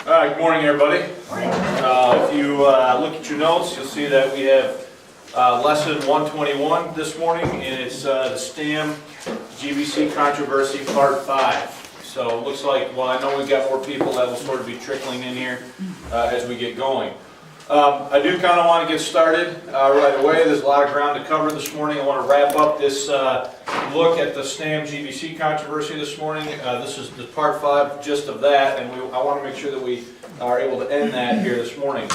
Good morning, everybody. If you look at your notes, you'll see that we have lesson 121 this morning, and it's the STAM GBC controversy part 5. So it looks like, well, I know we've got more people that will sort of be trickling in here as we get going. I do kind of want to get started right away. There's a lot of ground to cover this morning. I want to wrap up this look at the STAM GBC controversy this morning. This is the part 5 gist of that, and I want to make sure that we are able to end that here this morning.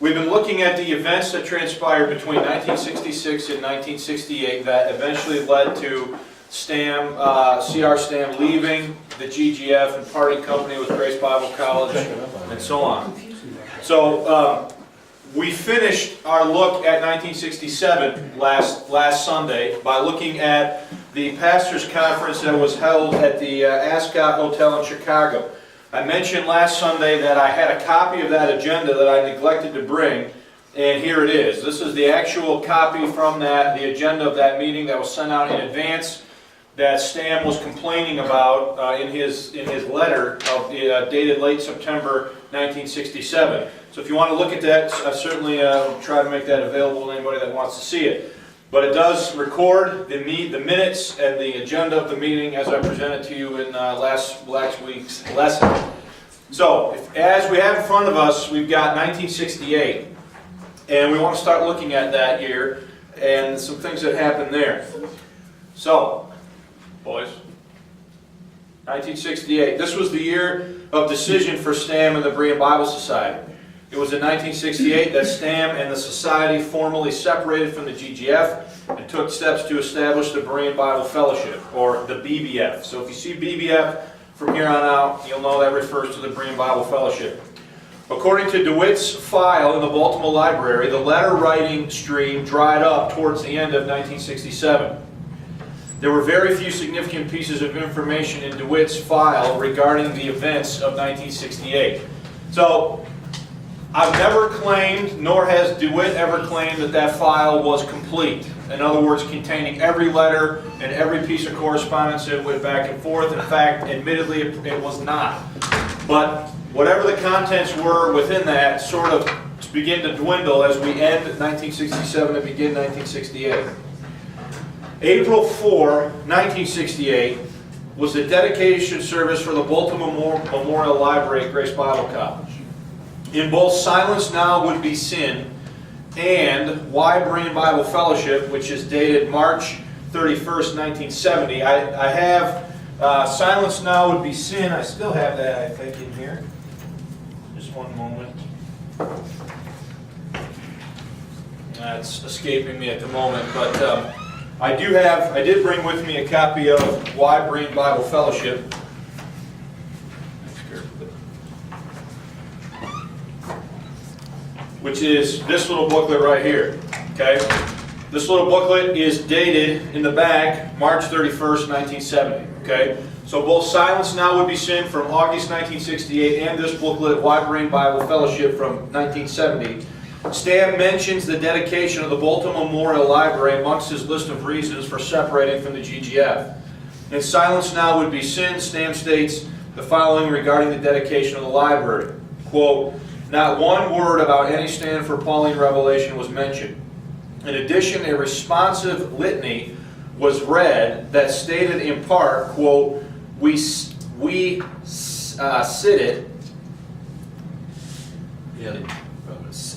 We've been looking at the events that transpired between 1966 and 1968 that eventually led to STAM, C.R. STAM leaving the GGF and parting company with Grace Bible College and so on. So we finished our look at 1967 last Sunday by looking at the pastors' conference that was held at the Ascot Hotel in Chicago. I mentioned last Sunday that I had a copy of that agenda that I neglected to bring, and here it is. This is the actual copy from the agenda of that meeting that was sent out in advance that Stam was complaining about in his letter dated late September 1967. So if you want to look at that, I certainly try to make that available to anybody that wants to see it. But it does record the minutes and the agenda of the meeting as I presented to you in last week's lesson. So as we have in front of us, we've got 1968, and we want to start looking at that year and some things that happened there. So, boys, 1968. This was the year of decision for STAM and the Berean Bible Society. It was in 1968 that STAM and the Society formally separated from the GGF and took steps to establish the Berean Bible Fellowship, or the BBF. So if you see BBF from here on out, you'll know that refers to the Berean Bible Fellowship. According to DeWitt's file in the Baltimore Library, the letter writing stream dried up towards the end of 1967. There were very few significant pieces of information in DeWitt's file regarding the events of 1968. So, I've never claimed, nor has DeWitt ever claimed, that that file was complete. In other words, containing every letter and every piece of correspondence that went back and forth. In fact, admittedly, it was not. But whatever the contents were within that sort of begin to dwindle as we end 1967 and begin 1968. April 4, 1968 was the dedication service for the Baltimore Memorial Library at Grace Bible College. In both Silence Now Would Be Sin and Why Berean Bible Fellowship, which is dated March 31st, 1970, I have Silence Now Would Be Sin. I still have that, I think, in here. Just one moment. It's escaping me at the moment, but I did bring with me a copy of Why Berean Bible Fellowship. Which is this little booklet right here. Okay? This little booklet is dated in the back March 31st, 1970. Okay? So both Silence Now Would Be Sin from August 1968 and this booklet, Why Berean Bible Fellowship from 1970. Stam mentions the dedication of the Baltimore Memorial Library amongst his list of reasons for separating from the GGF. In Silence Now Would Be Sin, Stam states the following regarding the dedication of the library. Quote, "Not one word about any stand for Pauline revelation was mentioned. In addition, a responsive litany was read that stated in part, quote, we sit it."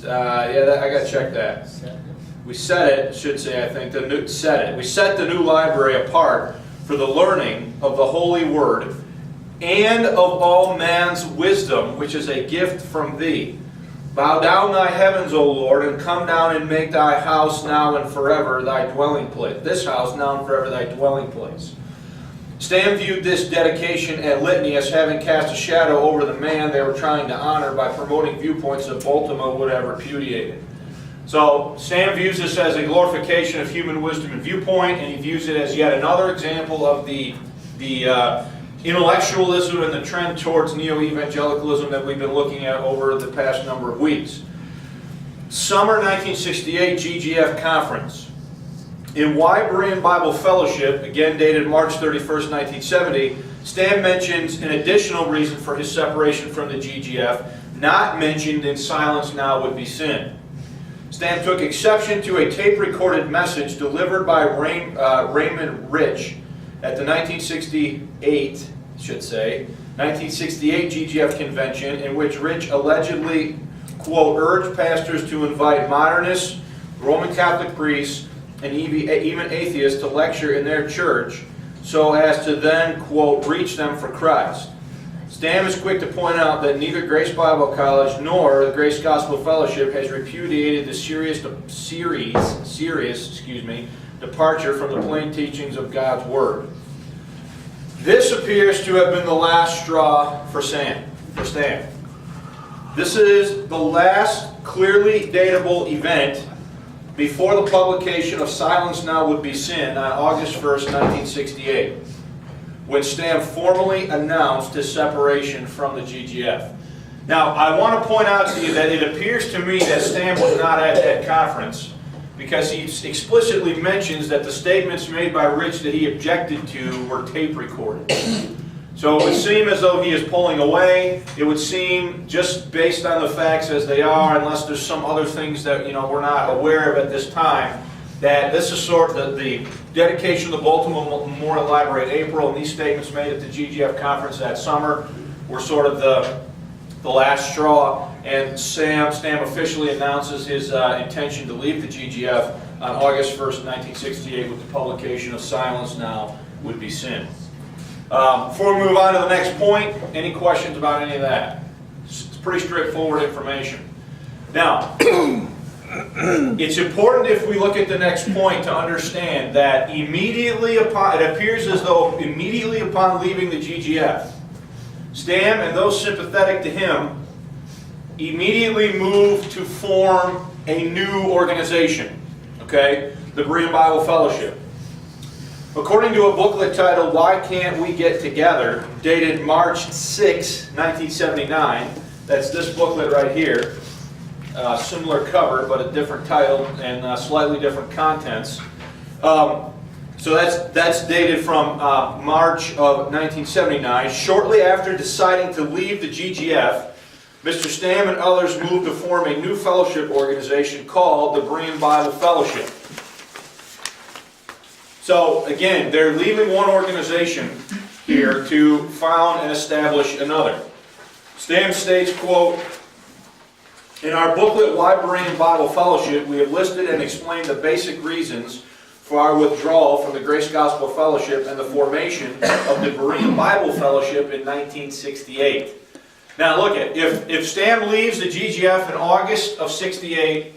I got to check that. We set it, should say, I think, set it. We set the new library apart for the learning of the Holy Word and of all man's wisdom, which is a gift from thee. Bow down thy heavens, O Lord, and come down and make thy house now and forever thy dwelling place. This house now and forever thy dwelling place. Stam viewed this dedication and litany as having cast a shadow over the man they were trying to honor by promoting viewpoints that Baltimore would have repudiated. So Stam views this as a glorification of human wisdom and viewpoint, and he views it as yet another example of the intellectualism and the trend towards neo-evangelicalism that we've been looking at over the past number of weeks. Summer 1968 GGF Conference. In Why Berean Bible Fellowship, again dated March 31st, 1970, Stam mentions an additional reason for his separation from the GGF, not mentioned in Silence Now Would Be Sin. Stam took exception to a tape-recorded message delivered by Raymond Rich at the 1968 GGF convention, in which Rich allegedly, quote, urged pastors to invite modernists, Roman Catholic priests, and even atheists to lecture in their church so as to then, quote, reach them for Christ. Stam is quick to point out that neither Grace Bible College nor the Grace Gospel Fellowship has repudiated the serious departure from the plain teachings of God's Word. This appears to have been the last straw for Stam. This is the last clearly datable event before the publication of Silence Now Would Be Sin on August 1st, 1968, when Stam formally announced his separation from the GGF. Now, I want to point out to you that it appears to me that Stam was not at that conference, because he explicitly mentions that the statements made by Rich that he objected to were tape recorded. So it would seem as though he is pulling away. It would seem, just based on the facts as they are, unless there's some other things that we're not aware of at this time, that this is sort of the dedication of the Baltimore Memorial Library in April, and these statements made at the GGF conference that summer were sort of the last straw. And Stam officially announces his intention to leave the GGF on August 1st, 1968, with the publication of Silence Now Would Be Sin. Before we move on to the next point, any questions about any of that? It's pretty straightforward information. Now, it's important, if we look at the next point, to understand that it appears as though immediately upon leaving the GGF, Stam and those sympathetic to him immediately moved to form a new organization, okay? The Berean Bible Fellowship. According to a booklet titled Why Can't We Get Together, dated March 6, 1979, that's this booklet right here, similar cover but a different title and slightly different contents. So that's dated from March of 1979. Shortly after deciding to leave the GGF, Mr. Stam and others moved to form a new fellowship organization called the Berean Bible Fellowship. So again, they're leaving one organization here to found and establish another. Stam states, quote, in our booklet, Why Berean Bible Fellowship, we have listed and explained the basic reasons for our withdrawal from the Grace Gospel Fellowship and the formation of the Berean Bible Fellowship in 1968. Now look at, if Stam leaves the GGF in August of 68,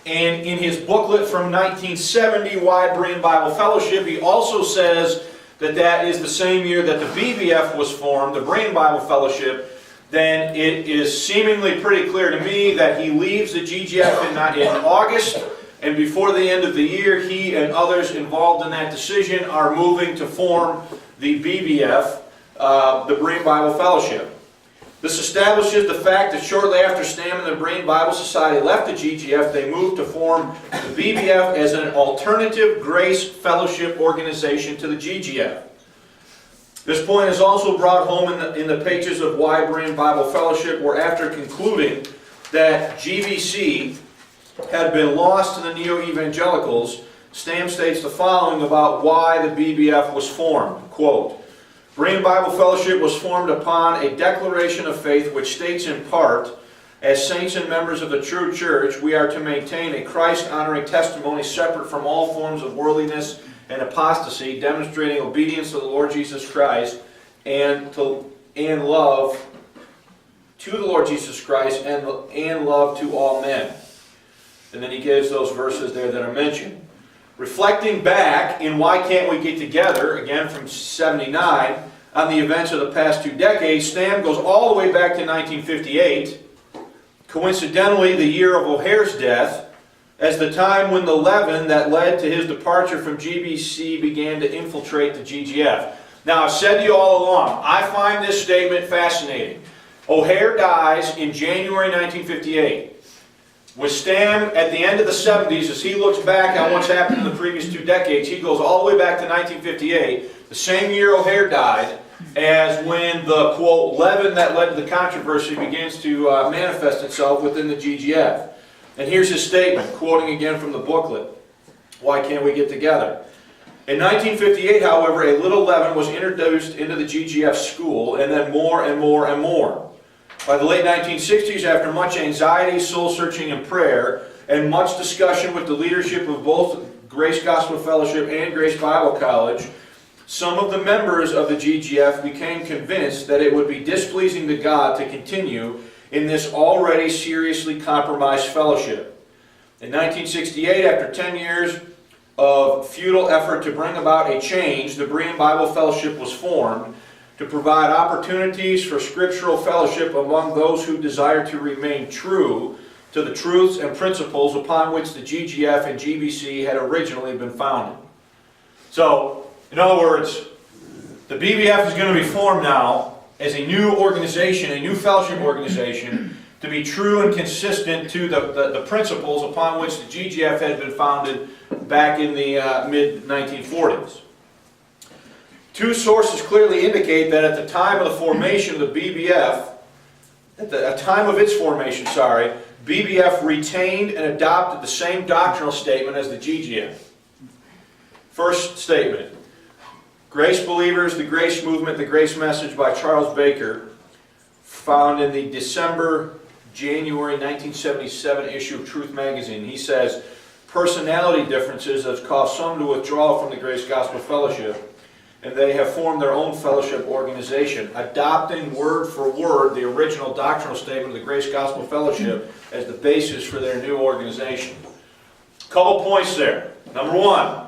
and in his booklet from 1970, Why Berean Bible Fellowship, he also says that that is the same year that the BBF was formed, the Berean Bible Fellowship, then it is seemingly pretty clear to me that he leaves the GGF in August, and before the end of the year, he and others involved in that decision are moving to form the BBF, the Berean Bible Fellowship. This establishes the fact that shortly after Stam and the Berean Bible Society left the GGF, they moved to form the BBF as an alternative grace fellowship organization to the GGF. This point is also brought home in the pages of Why Berean Bible Fellowship, where after concluding that GBC had been lost to the neo-evangelicals, Stam states the following about why the BBF was formed. Quote, Berean Bible Fellowship was formed upon a declaration of faith which states in part, as saints and members of the true church, we are to maintain a Christ-honoring testimony separate from all forms of worldliness and apostasy, demonstrating obedience to the Lord Jesus Christ and love to the Lord Jesus Christ and love to all men. And then he gives those verses there that are mentioned. Reflecting back in Why Can't We Get Together, again from 79, on the events of the past 2 decades, Stam goes all the way back to 1958, coincidentally the year of O'Hare's death, as the time when the leaven that led to his departure from GBC began to infiltrate the GGF. Now, I've said to you all along, I find this statement fascinating. O'Hare dies in January 1958. With Stam, at the end of the 70s, as he looks back on what's happened in the previous 2 decades, he goes all the way back to 1958, the same year O'Hare died, as when the, quote, leaven that led to the controversy begins to manifest itself within the GGF. And here's his statement, quoting again from the booklet, Why Can't We Get Together? In 1958, however, a little leaven was introduced into the GGF school, and then more and more and more. By the late 1960s, after much anxiety, soul-searching, and prayer, and much discussion with the leadership of both Grace Gospel Fellowship and Grace Bible College, some of the members of the GGF became convinced that it would be displeasing to God to continue in this already seriously compromised fellowship. In 1968, after 10 years of futile effort to bring about a change, the Berean Bible Fellowship was formed to provide opportunities for scriptural fellowship among those who desire to remain true to the truths and principles upon which the GGF and GBC had originally been founded. So, in other words, the BBF is going to be formed now as a new organization, a new fellowship organization, to be true and consistent to the principles upon which the GGF had been founded back in the mid-1940s. Two sources clearly indicate that at the time of the formation of the BBF, at the time of its formation, BBF retained and adopted the same doctrinal statement as the GGF. First statement, Grace Believers, the Grace Movement, the Grace Message by Charles Baker, found in the January 1977 issue of Truth Magazine. He says, personality differences have caused some to withdraw from the Grace Gospel Fellowship, and they have formed their own fellowship organization, adopting word for word the original doctrinal statement of the Grace Gospel Fellowship as the basis for their new organization. Couple points there. Number one,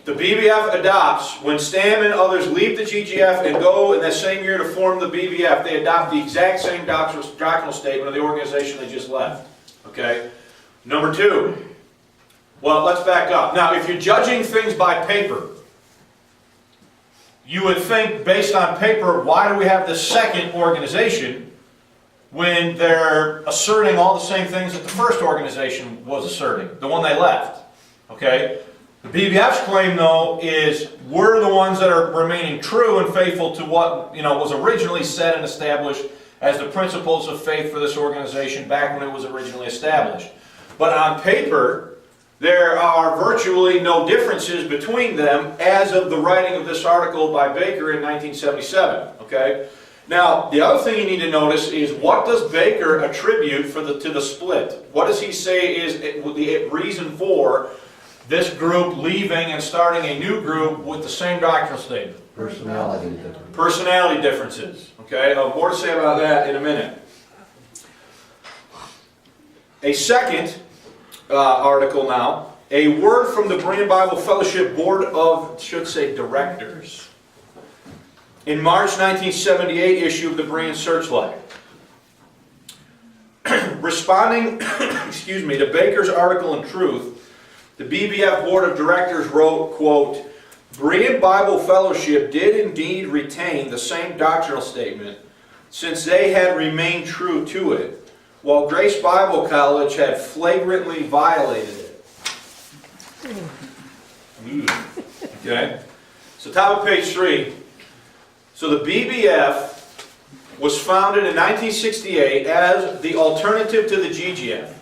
the BBF adopts, when Stam and others leave the GGF and go in that same year to form the BBF, they adopt the exact same doctrinal statement of the organization they just left. Okay? Number two, well, let's back up. Now, if you're judging things by paper, you would think, based on paper, why do we have this second organization when they're asserting all the same things that the first organization was asserting, the one they left? Okay? The BBF's claim, though, is we're the ones that are remaining true and faithful to what was originally said and established as the principles of faith for this organization back when it was originally established. But on paper, there are virtually no differences between them as of the writing of this article by Baker in 1977. Okay? Now, the other thing you need to notice is, what does Baker attribute to the split? What does he say is the reason for this group leaving and starting a new group with the same doctrinal statement? Personality differences. Personality differences. Okay, I'll have more to say about that in a minute. A second article now, a word from the Berean Bible Fellowship Board of, Directors. In March 1978 issue of the Berean Searchlight. Responding, to Baker's article in Truth, the BBF Board of Directors wrote, quote, Berean Bible Fellowship did indeed retain the same doctrinal statement, since they had remained true to it, while Grace Bible College had flagrantly violated it. Okay? So top of page 3. So the BBF was founded in 1968 as the alternative to the GGF,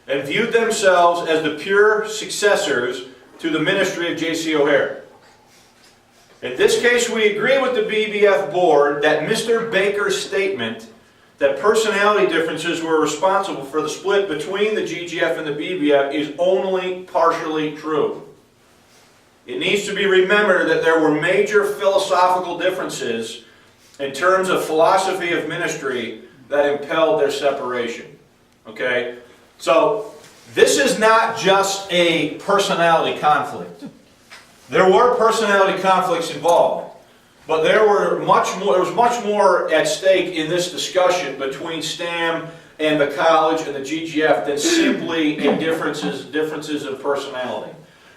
and viewed themselves as the pure successors to the ministry of J.C. O'Hare. In this case, we agree with the BBF board that Mr. Baker's statement that personality differences were responsible for the split between the GGF and the BBF is only partially true. It needs to be remembered that there were major philosophical differences in terms of philosophy of ministry that impelled their separation. Okay? So, this is not just a personality conflict. There were personality conflicts involved, but there was much more at stake in this discussion between Stam and the college and the GGF than simply differences of personality.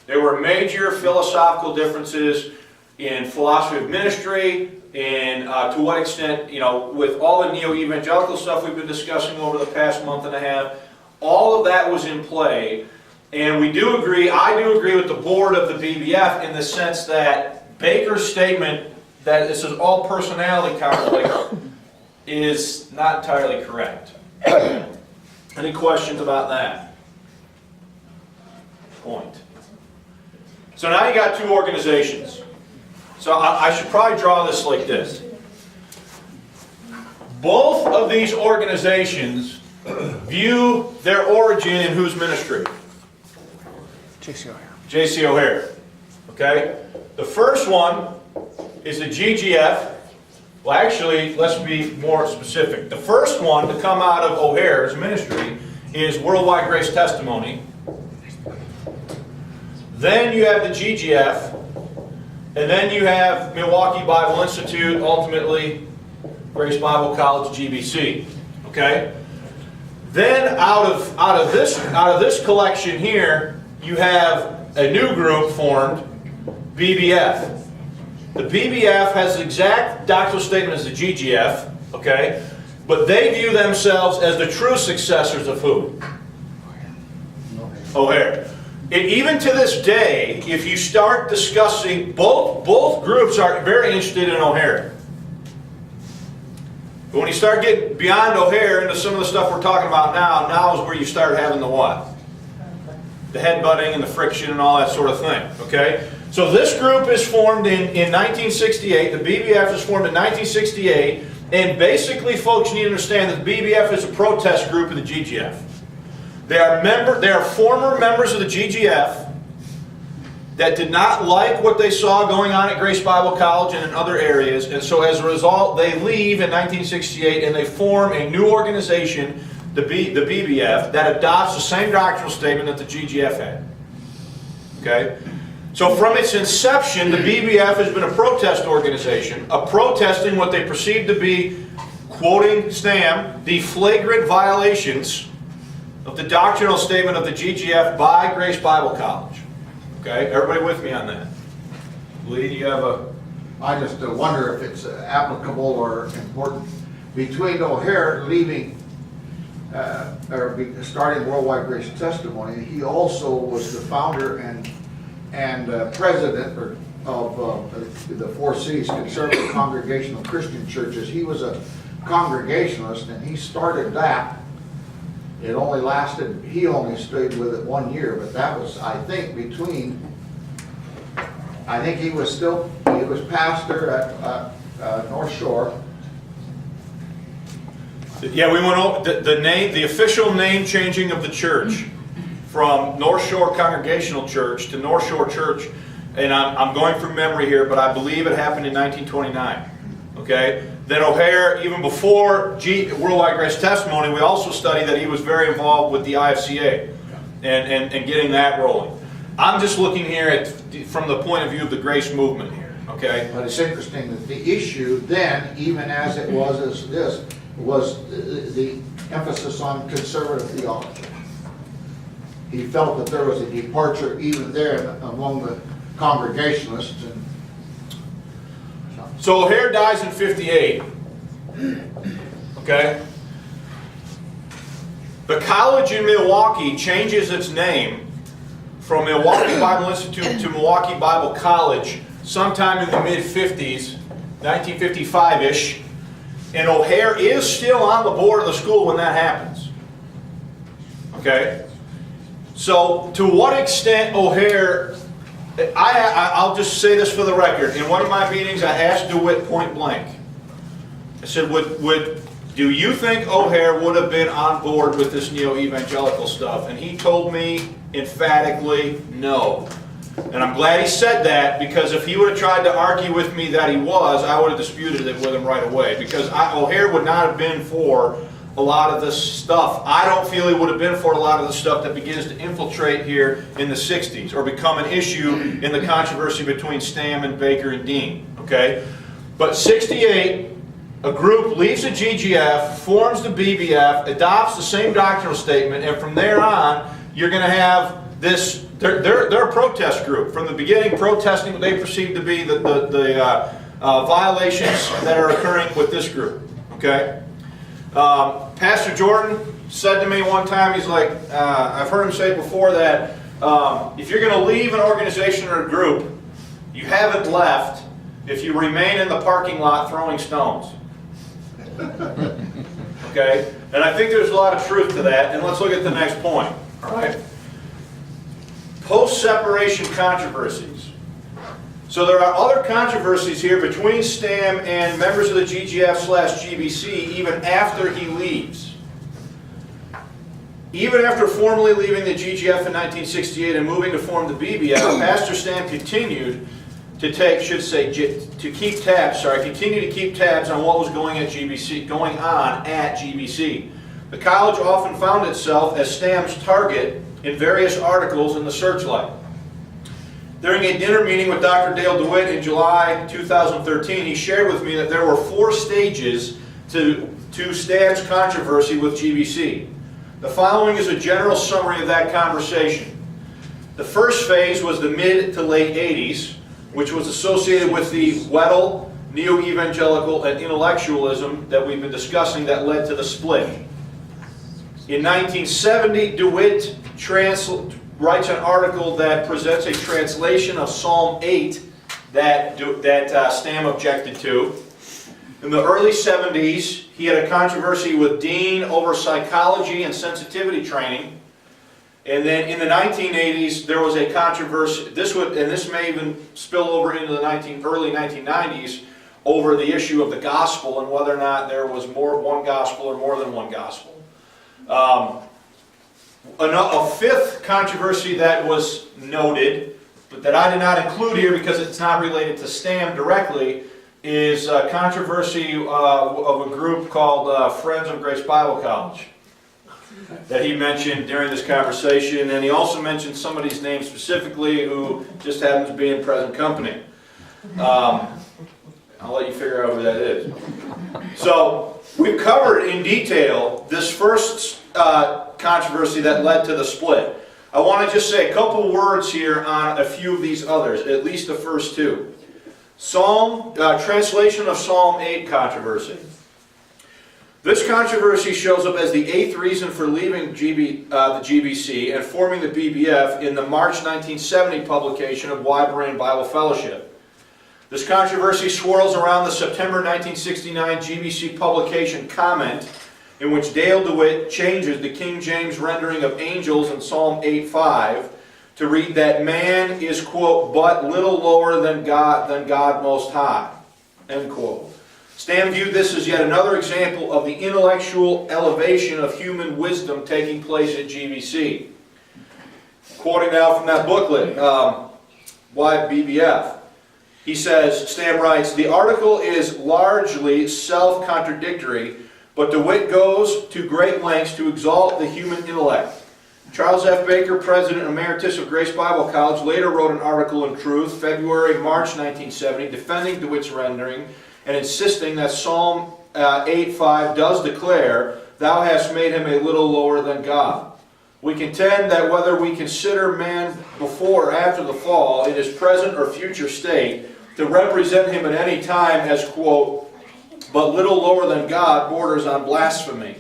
There were major philosophical differences in philosophy of ministry, and to what extent, with all the neo-evangelical stuff we've been discussing over the past month and a half, all of that was in play, and I do agree with the board of the BBF in the sense that Baker's statement that this is all personality conflict is not entirely correct. Any questions about that? Point. So now you got two organizations. So I should probably draw this like this. Both of these organizations view their origin in whose ministry? J.C. O'Hare. J.C. O'Hare. Okay? The first one is the GGF. Well, actually, let's be more specific. The first one to come out of O'Hare's ministry is Worldwide Grace Testimony. Then you have the GGF. And then you have Milwaukee Bible Institute, ultimately Grace Bible College, GBC. Okay? Then out of this collection here, you have a new group formed, BBF. The BBF has the exact doctrinal statement as the GGF, okay? But they view themselves as the true successors of who? O'Hare. Even to this day, if you start discussing, both groups are very interested in O'Hare. But when you start getting beyond O'Hare into some of the stuff we're talking about now is where you start having the what? The headbutting and the friction and all that sort of thing, okay? So this group is formed in 1968. The BBF is formed in 1968. And basically, folks, you need to understand that the BBF is a protest group of the GGF. They are former members of the GGF that did not like what they saw going on at Grace Bible College and in other areas. And so as a result, they leave in 1968 and they form a new organization, the BBF, that adopts the same doctrinal statement that the GGF had. Okay? So from its inception, the BBF has been a protest organization, protesting what they perceive to be, quoting Stam, the flagrant violations of the doctrinal statement of the GGF by Grace Bible College. Okay, everybody with me on that? Lee, do you have a... I just wonder if it's applicable or important. Between O'Hare leaving, starting Worldwide Grace Testimony, he also was the founder and president of the Four Cs, Conservative Congregational Christian Churches. He was a Congregationalist, and he started that. It only lasted, he only stayed with it 1 year, but that was, I think, he was pastor at North Shore. Yeah, we went over the official name changing of the church from North Shore Congregational Church to North Shore Church, and I'm going from memory here, but I believe it happened in 1929. Okay? Then O'Hare, even before Worldwide Grace Testimony, we also studied that he was very involved with the IFCA and getting that rolling. I'm just looking here at from the point of view of the Grace movement here. Okay? But it's interesting that the issue then, even as it was as this, was the emphasis on conservative theology. He felt that there was a departure even there among the Congregationalists. So O'Hare dies in 58. Okay? The college in Milwaukee changes its name from Milwaukee Bible Institute to Milwaukee Bible College sometime in the mid-50s, 1955-ish. And O'Hare is still on the board of the school when that happens. Okay? So, to what extent O'Hare, I'll just say this for the record. In one of my meetings, I asked DeWitt point blank. I said, do you think O'Hare would have been on board with this neo-evangelical stuff? And he told me emphatically, no. And I'm glad he said that, because if he would have tried to argue with me that he was, I would have disputed it with him right away. Because O'Hare would not have been for a lot of this stuff. I don't feel he would have been for a lot of the stuff that begins to infiltrate here in the 60s or become an issue in the controversy between Stam and Baker and Dean. Okay? But 68, a group leaves the GGF, forms the BBF, adopts the same doctrinal statement, and from there on, you're going to have this. They're a protest group from the beginning, protesting what they perceive to be the violations that are occurring with this group. Okay. Pastor Jordan said to me one time, he's like, I've heard him say before that if you're going to leave an organization or a group, You haven't left if you remain in the parking lot throwing stones. Okay? And I think there's a lot of truth to that, and let's look at the next point. All right? Post-separation controversies. So there are other controversies here between Stam and members of the GGF/GBC even after he leaves. Even after formally leaving the GGF in 1968 and moving to form the BBF, Pastor Stam continued to keep tabs on what was going on at GBC. The college often found itself as Stam's target in various articles in the Searchlight. During a dinner meeting with Dr. Dale DeWitt in July 2013, he shared with me that there were 4 stages to Stam's controversy with GBC. The following is a general summary of that conversation. The first phase was the mid to late 80s, which was associated with the Weddell, neo-evangelical, and intellectualism that we've been discussing that led to the split. In 1970, DeWitt writes an article that presents a translation of Psalm 8 that Stam objected to. In the early 70s, he had a controversy with Dean over psychology and sensitivity training. And then in the 1980s, there was a controversy, this may even spill over into the early 1990s, over the issue of the gospel and whether or not there was one gospel or more than one gospel. A fifth controversy that was noted, but that I did not include here because it's not related to Stam directly, is a controversy of a group called Friends of Grace Bible College that he mentioned during this conversation, and he also mentioned somebody's name specifically who just happens to be in present company. I'll let you figure out who that is. So we've covered in detail this first controversy that led to the split. I want to just say a couple words here on a few of these others, at least the first 2. Translation of Psalm 8 controversy. This controversy shows up as the 8th reason for leaving the GBC and forming the BBF in the March 1970 publication of Wide Brain Bible Fellowship. This controversy swirls around the September 1969 GBC publication comment in which Dale DeWitt changes the King James rendering of angels in Psalm 8:5 to read that man is, quote, but little lower than God Most High, end quote. Stam viewed this as yet another example of the intellectual elevation of human wisdom taking place at GBC. Quoting now from that booklet, Why BBF? He says, Stam writes, the article is largely self-contradictory, but DeWitt goes to great lengths to exalt the human intellect. Charles F. Baker, President Emeritus of Grace Bible College, later wrote an article in Truth, February-March 1970, defending DeWitt's rendering and insisting that Psalm 8:5 does declare, thou hast made him a little lower than God. We contend that whether we consider man before or after the fall, in his present or future state, to represent him at any time as, quote, but little lower than God borders on blasphemy.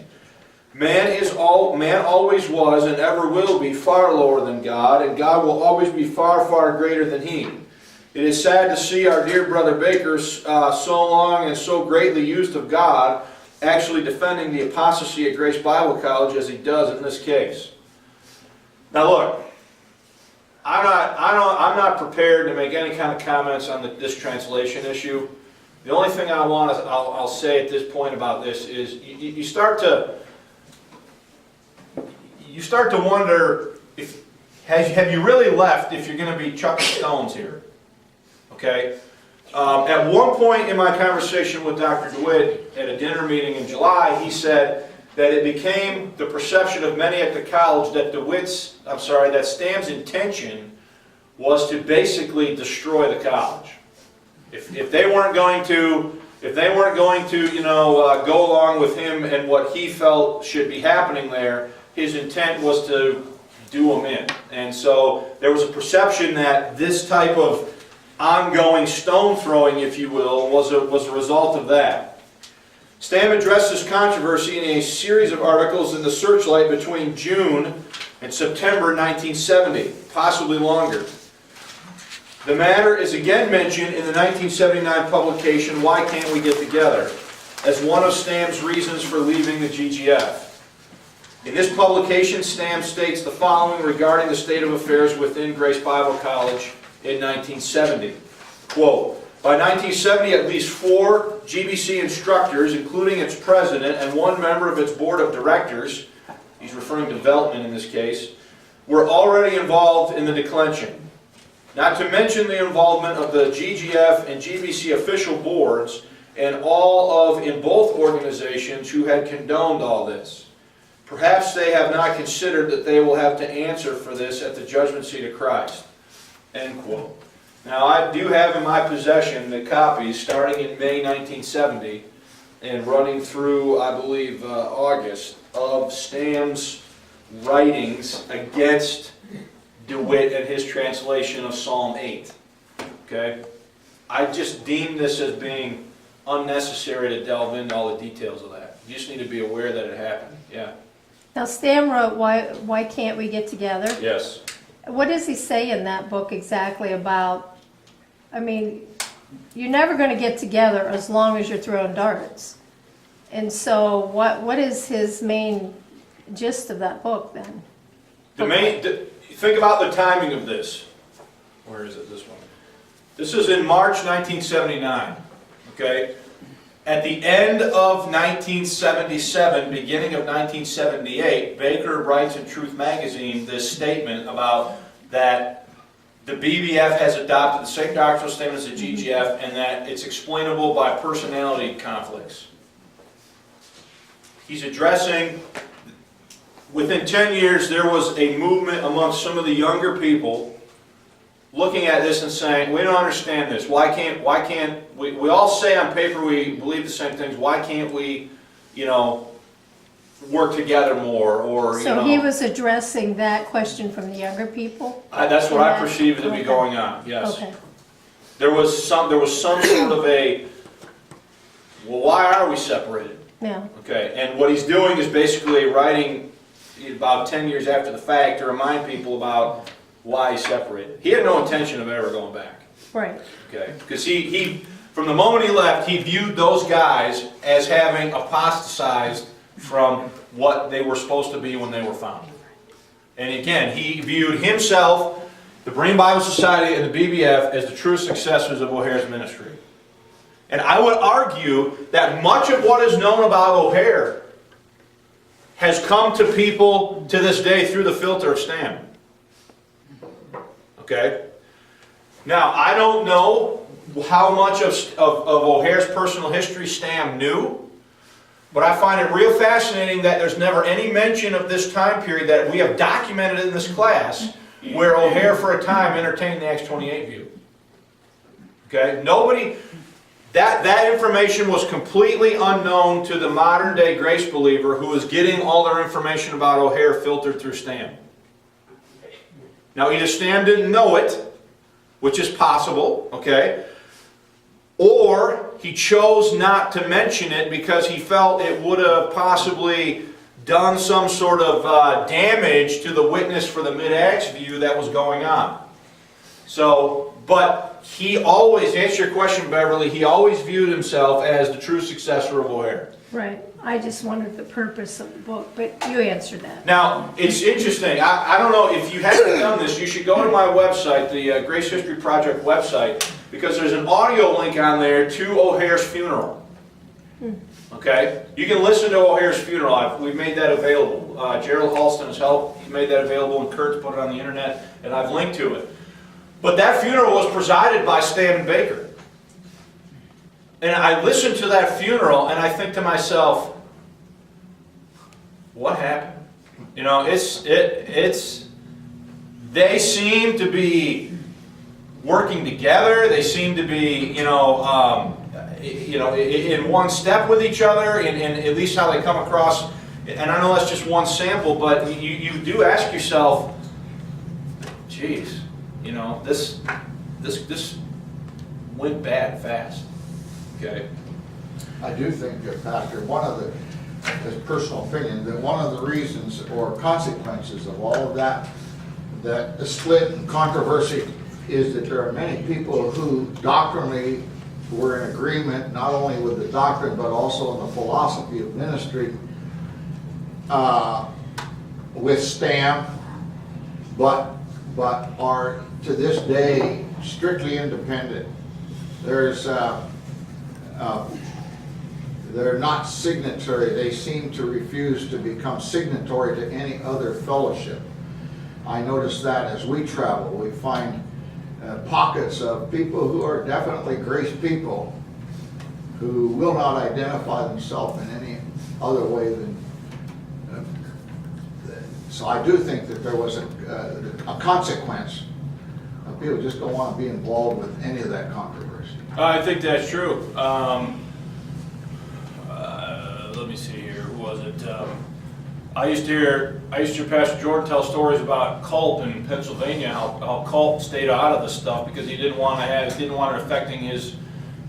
Man always was and ever will be far lower than God, and God will always be far, far greater than he. It is sad to see our dear brother Baker, so long and so greatly used of God, actually defending the apostasy at Grace Bible College as he does in this case. Now look, I'm not prepared to make any kind of comments on this translation issue. The only thing I'll say at this point about this is you start to wonder have you really left if you're going to be chucking stones here? Okay. At one point in my conversation with Dr. DeWitt at a dinner meeting in July, he said that it became the perception of many at the college that that Stam's intention was to basically destroy the college. If they weren't going to, go along with him and what he felt should be happening there, his intent was to do them in. And so there was a perception that this type of ongoing stone throwing, if you will, was a result of that. Stam addressed this controversy in a series of articles in the Searchlight between June and September 1970, possibly longer. The matter is again mentioned in the 1979 publication, Why Can't We Get Together?, as one of Stam's reasons for leaving the GGF. In this publication, Stam states the following regarding the state of affairs within Grace Bible College in 1970. Quote, by 1970, at least 4 GBC instructors, including its president and 1 member of its board of directors, he's referring to Veltman in this case, were already involved in the declension. Not to mention the involvement of the GGF and GBC official boards and all of in both organizations who had condoned all this. Perhaps they have not considered that they will have to answer for this at the judgment seat of Christ. End quote. Now, I do have in my possession the copies starting in May 1970 and running through, I believe, August, of Stam's writings against DeWitt and his translation of Psalm 8. Okay? I just deem this as being unnecessary to delve into all the details of that. You just need to be aware that it happened. Yeah. Now, Stam wrote, Why Can't We Get Together? Yes. What does he say in that book exactly about, I mean, you're never going to get together as long as you're throwing darts. And so what is his main gist of that book then? Think about the timing of this. Where is it, this one? This is in March 1979, okay? At the end of 1977, beginning of 1978, Baker writes in Truth Magazine this statement about that the BBF has adopted the same doctrinal statement as the GGF and that it's explainable by personality conflicts. He's addressing, within 10 years, there was a movement amongst some of the younger people looking at this and saying, we don't understand this. Why can't we all say on paper we believe the same things. Why can't we, work together more? Or So he was addressing that question from the younger people? That's what I perceive to be going on. Yes. Okay. There was some sort of a, well, why are we separated? Yeah. Okay. And what he's doing is basically writing about 10 years after the fact to remind people about why he separated. He had no intention of ever going back. Right. Okay, because he from the moment he left, he viewed those guys as having apostatized from what they were supposed to be when they were founded. And again, he viewed himself, the Berean Bible Society, and the BBF as the true successors of O'Hare's ministry. And I would argue that much of what is known about O'Hare has come to people to this day through the filter of Stam. Okay? Now, I don't know how much of O'Hare's personal history Stam knew, but I find it real fascinating that there's never any mention of this time period that we have documented in this class where O'Hare for a time entertained the Acts 28 view. Okay? Nobody, that information was completely unknown to the modern day grace believer who is getting all their information about O'Hare filtered through Stam. Now, either Stam didn't know it, which is possible, okay, or he chose not to mention it because he felt it would have possibly done some sort of damage to the witness for the Mid-Acts view that was going on. So, but he always, to answer your question, Beverly, he always viewed himself as the true successor of O'Hare. Right. I just wondered the purpose of the book, but you answered that. Now, it's interesting. I don't know, if you haven't done this, you should go to my website, the Grace History Project website, because there's an audio link on there to O'Hare's funeral. Okay? You can listen to O'Hare's funeral. We've made that available. Gerald Halston has helped. He made that available, and Kurt's put it on the internet, and I've linked to it. But that funeral was presided by Stam Baker. And I listened to that funeral, and I think to myself, what happened? You know, they seem to be working together. They seem to be, in one step with each other, and at least how they come across. And I know that's just one sample, but you do ask yourself, geez, this went bad fast. Okay. I do think that, Pastor, his personal opinion, that one of the reasons or consequences of all of that split and controversy is that there are many people who doctrinally were in agreement, not only with the doctrine, but also in the philosophy of ministry with STAM, but are to this day strictly independent. They're not signatory. They seem to refuse to become signatory to any other fellowship. I notice that as we travel, we find pockets of people who are definitely grace people who will not identify themselves in any other way than. So I do think that there was a consequence. People just don't want to be involved with any of that controversy. I think that's true. Let me see here. Who was it? I used to hear Pastor Jordan tell stories about Culp in Pennsylvania. How Culp stayed out of this stuff because he didn't want it affecting his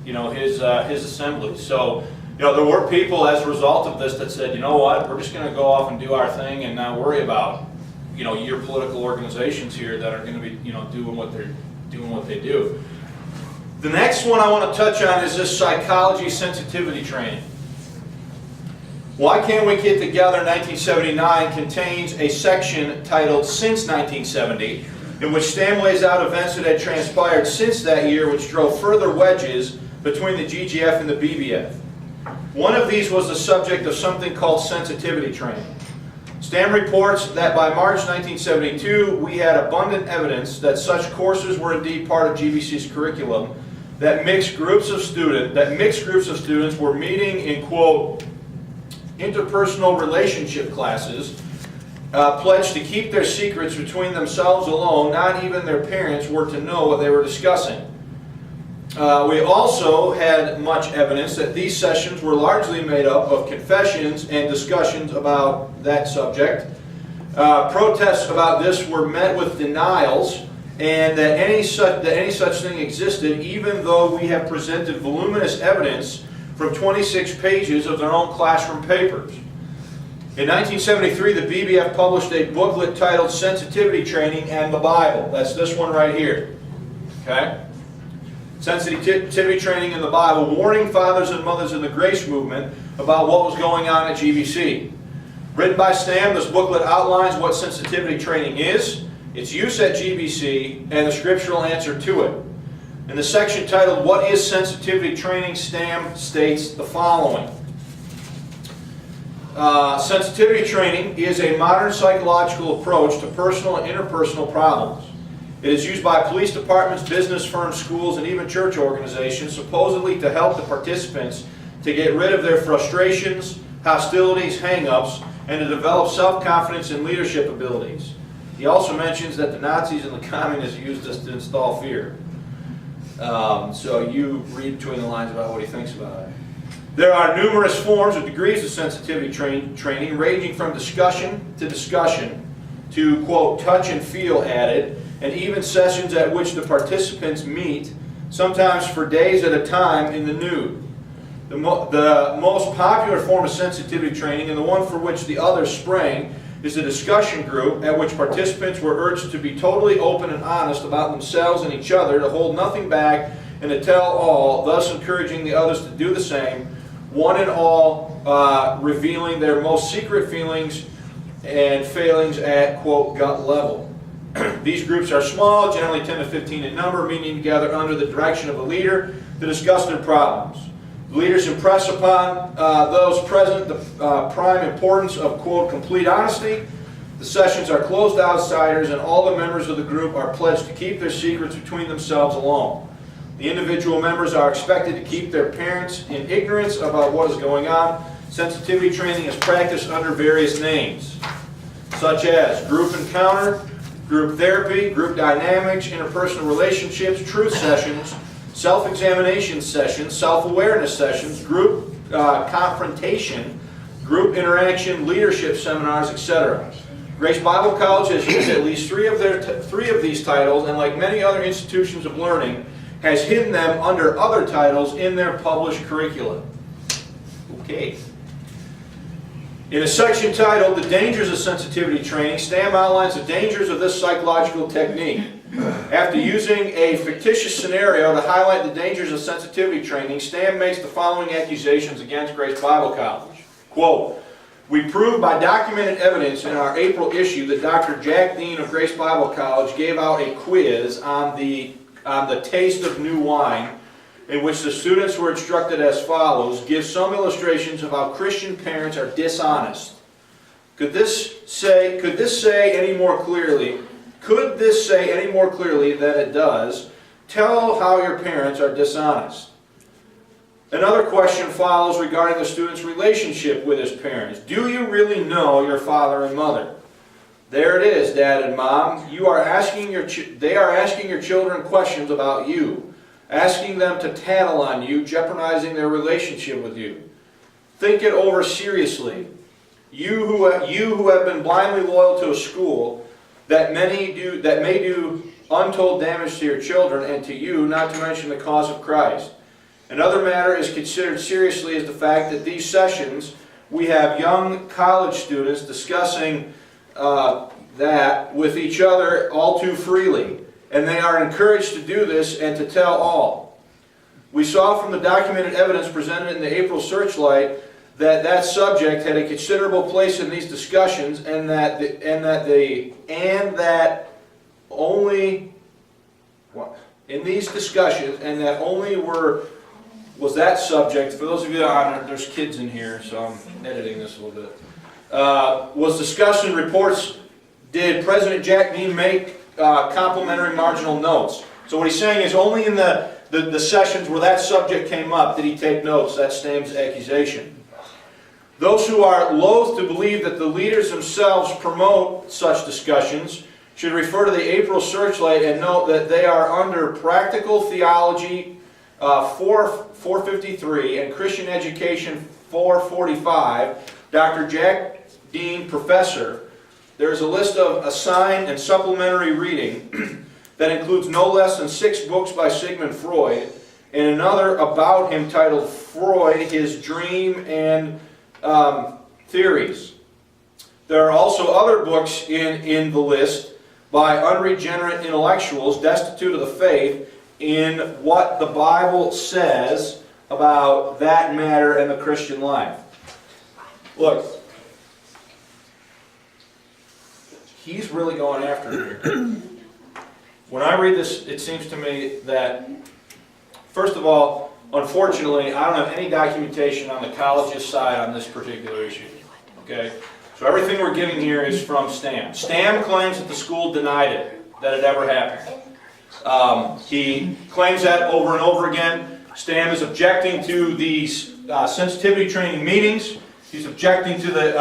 assembly. So, there were people as a result of this that said, you know what, we're just going to go off and do our thing and not worry about, your political organizations here that are going to be, doing what they do. The next one I want to touch on is this psychology sensitivity training. Why Can't We Get Together 1979 contains a section titled Since 1970, in which Stam lays out events that had transpired since that year which drove further wedges between the GGF and the BBF. One of these was the subject of something called sensitivity training. Stam reports that by March 1972, we had abundant evidence that such courses were indeed part of GBC's curriculum, that mixed groups of students were meeting in, quote, interpersonal relationship classes, pledged to keep their secrets between themselves alone. Not even their parents were to know what they were discussing. We also had much evidence that these sessions were largely made up of confessions and discussions about that subject. Protests about this were met with denials, and that any such thing existed, even though we have presented voluminous evidence from 26 pages of their own classroom papers. In 1973, the BBF published a booklet titled Sensitivity Training and the Bible. That's this one right here. Okay? Sensitivity Training in the Bible, warning fathers and mothers in the Grace Movement about what was going on at GBC. Written by Stam, this booklet outlines what sensitivity training is, its use at GBC, and the scriptural answer to it. In the section titled, What is Sensitivity Training?, Stam states the following. Sensitivity training is a modern psychological approach to personal and interpersonal problems. It is used by police departments, business firms, schools, and even church organizations, supposedly to help the participants to get rid of their frustrations, hostilities, hang-ups, and to develop self-confidence and leadership abilities. He also mentions that the Nazis and the communists used this to install fear. So you read between the lines about what he thinks about it. There are numerous forms or degrees of sensitivity training, ranging from discussion to, quote, touch and feel added, and even sessions at which the participants meet, sometimes for days at a time, in the nude. The most popular form of sensitivity training, and the one for which the others sprang, is a discussion group at which participants were urged to be totally open and honest about themselves and each other, to hold nothing back, and to tell all, thus encouraging the others to do the same, one and all revealing their most secret feelings and failings at, quote, gut level. These groups are small, generally 10 to 15 in number, meeting together under the direction of a leader to discuss their problems. The leaders impress upon those present the prime importance of, quote, complete honesty. The sessions are closed to outsiders, and all the members of the group are pledged to keep their secrets between themselves alone. The individual members are expected to keep their parents in ignorance about what is going on. Sensitivity training is practiced under various names, such as group encounter, group therapy, group dynamics, interpersonal relationships, truth sessions, self-examination sessions, self-awareness sessions, group confrontation, group interaction, leadership seminars, etc. Grace Bible College has used at least three of these titles, and like many other institutions of learning, has hidden them under other titles in their published curriculum. Okay. In a section titled The Dangers of Sensitivity Training, Stam outlines the dangers of this psychological technique. After using a fictitious scenario to highlight the dangers of sensitivity training, Stam makes the following accusations against Grace Bible College. Quote, "We proved by documented evidence in our April issue that Dr. Jack Dean of Grace Bible College gave out a quiz on the taste of new wine, in which the students were instructed as follows: give some illustrations of how Christian parents are dishonest. Could this say any more clearly than it does? Tell how your parents are dishonest." Another question follows regarding the student's relationship with his parents. "Do you really know your father and mother?" There it is, Dad and Mom. They are asking your children questions about you, asking them to tattle on you, jeopardizing their relationship with you. Think it over seriously. You who have been blindly loyal to a school that may do untold damage to your children and to you, not to mention the cause of Christ. Another matter is considered seriously is the fact that these sessions we have young college students discussing that with each other all too freely, and they are encouraged to do this and to tell all. We saw from the documented evidence presented in the April Searchlight that subject had a considerable place in these discussions, and that only was that subject. For those of you that aren't, there's kids in here, so I'm editing this a little bit. Was discussed in reports. Did President Jack Dean make complimentary marginal notes? So what he's saying is only in the sessions where that subject came up did he take notes. That's Stam's accusation. Those who are loath to believe that the leaders themselves promote such discussions should refer to the April Searchlight and note that they are under Practical Theology 453 and Christian Education 445, Dr. Jack Dean, Professor. There is a list of assigned and supplementary reading that includes no less than 6 books by Sigmund Freud, and another about him titled Freud, His Dream and Theories. There are also other books in the list by unregenerate intellectuals destitute of the faith in what the Bible says about that matter and the Christian life. Look, he's really going after it here. When I read this, it seems to me that, first of all, unfortunately, I don't have any documentation on the college's side on this particular issue. Okay? So everything we're getting here is from Stam. Stam claims that the school denied it, that it ever happened. He claims that over and over again. Stam is objecting to these sensitivity training meetings. He's objecting to the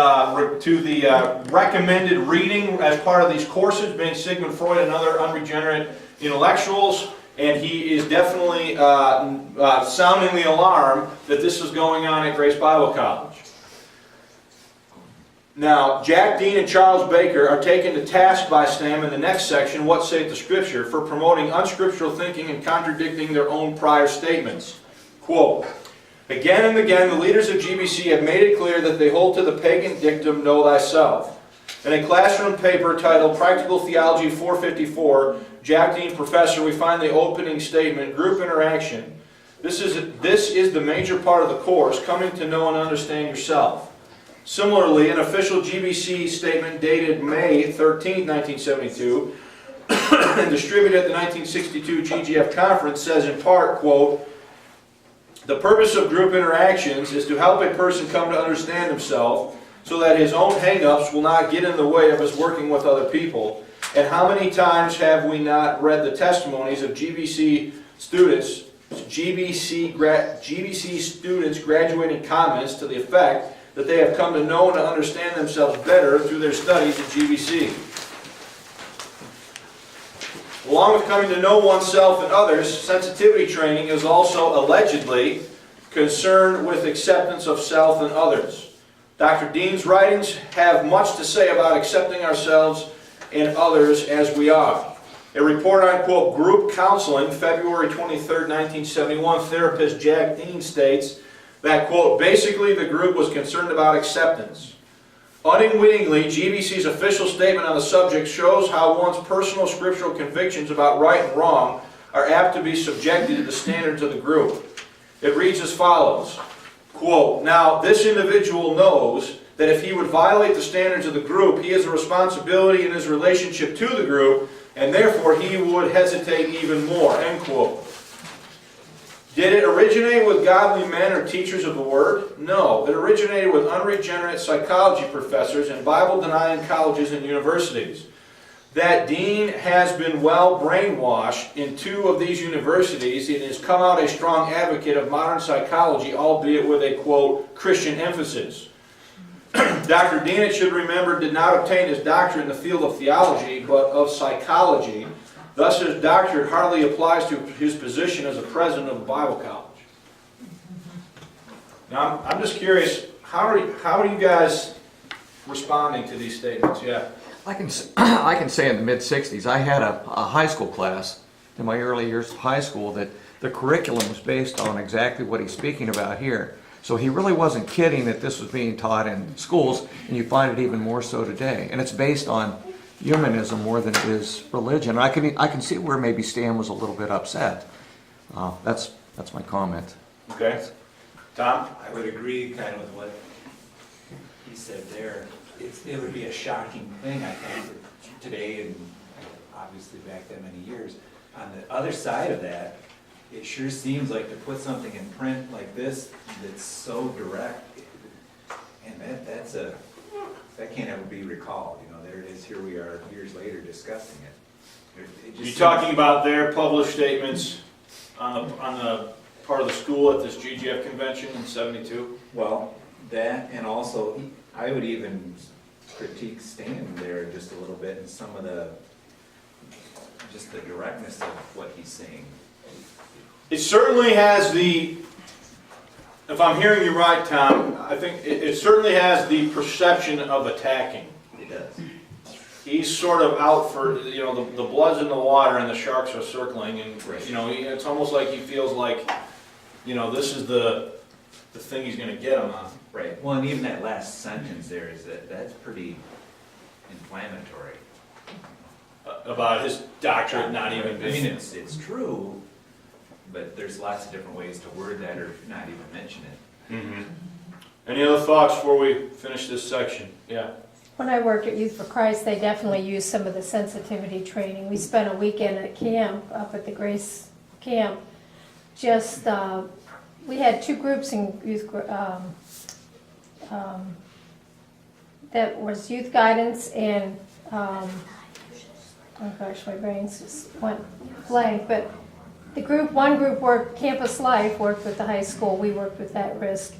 recommended reading as part of these courses, being Sigmund Freud and other unregenerate intellectuals. And he is definitely sounding the alarm that this is going on at Grace Bible College. Now, Jack Dean and Charles Baker are taken to task by Stam in the next section, What Saith the Scripture, for promoting unscriptural thinking and contradicting their own prior statements. Quote, "Again and again, the leaders of GBC have made it clear that they hold to the pagan dictum, know thyself. In a classroom paper titled Practical Theology 454, Jack Dean, Professor, we find the opening statement, Group Interaction. This is the major part of the course, coming to know and understand yourself. Similarly, an official GBC statement dated May 13, 1972, and distributed at the 1962 GGF conference says in part, quote, the purpose of group interactions is to help a person come to understand himself so that his own hang-ups will not get in the way of his working with other people. And how many times have we not read the testimonies of GBC students, graduating comments to the effect that they have come to know and to understand themselves better through their studies at GBC. Along with coming to know oneself and others, sensitivity training is also allegedly concerned with acceptance of self and others. Dr. Dean's writings have much to say about accepting ourselves and others as we are. A report on, quote, group counseling, February 23, 1971, therapist Jack Dean states that, quote, basically the group was concerned about acceptance. Unwittingly, GBC's official statement on the subject shows how one's personal scriptural convictions about right and wrong are apt to be subjected to the standards of the group. It reads as follows, quote, "Now, this individual knows that if he would violate the standards of the group, he has a responsibility in his relationship to the group, and therefore he would hesitate even more," end quote. Did it originate with godly men or teachers of the Word? No, it originated with unregenerate psychology professors in Bible-denying colleges and universities. That dean has been well brainwashed in 2 of these universities and has come out a strong advocate of modern psychology, albeit with a, quote, Christian emphasis. Dr. Dean, it should remember, did not obtain his doctorate in the field of theology, but of psychology. Thus, his doctorate hardly applies to his position as a president of a Bible college. Now, I'm just curious, how are you guys responding to these statements? Yeah. I can say in the mid-60s, I had a high school class in my early years of high school that the curriculum was based on exactly what he's speaking about here. So he really wasn't kidding that this was being taught in schools, and you find it even more so today. And it's based on humanism more than it is religion. I can see where maybe Stan was a little bit upset. That's my comment. Okay. Tom? I would agree kind of with what he said there. It would be a shocking thing, I think, today and obviously back that many years. On the other side of that, it sure seems like to put something in print like this that's so direct, and that can't ever be recalled. You know, there it is, here we are years later discussing it. You're talking about their published statements on the part of the school at this GGF convention in '72? Well, that, and also, I would even critique Stan there just a little bit and some of just the directness of what he's saying. It certainly has the, if I'm hearing you right, Tom, I think it certainly has the perception of attacking. It does. He's sort of out for, you know, the blood's in the water and the sharks are circling, and, you know, it's almost like he feels like, you know, this is the thing he's going to get him on. Right. Well, and even that last sentence there is that's pretty inflammatory. About his doctorate not even I being... mean, it's true, but there's lots of different ways to word that or not even mention it. Mm-hmm. Any other thoughts before we finish this section? Yeah. When I worked at Youth for Christ, they definitely used some of the sensitivity training. We spent a weekend at camp, up at the Grace Camp. Just, we had 2 groups in youth, that was youth guidance and, oh gosh, my brains just went blank, but one group worked, Campus Life worked with the high school, we worked with At Risk.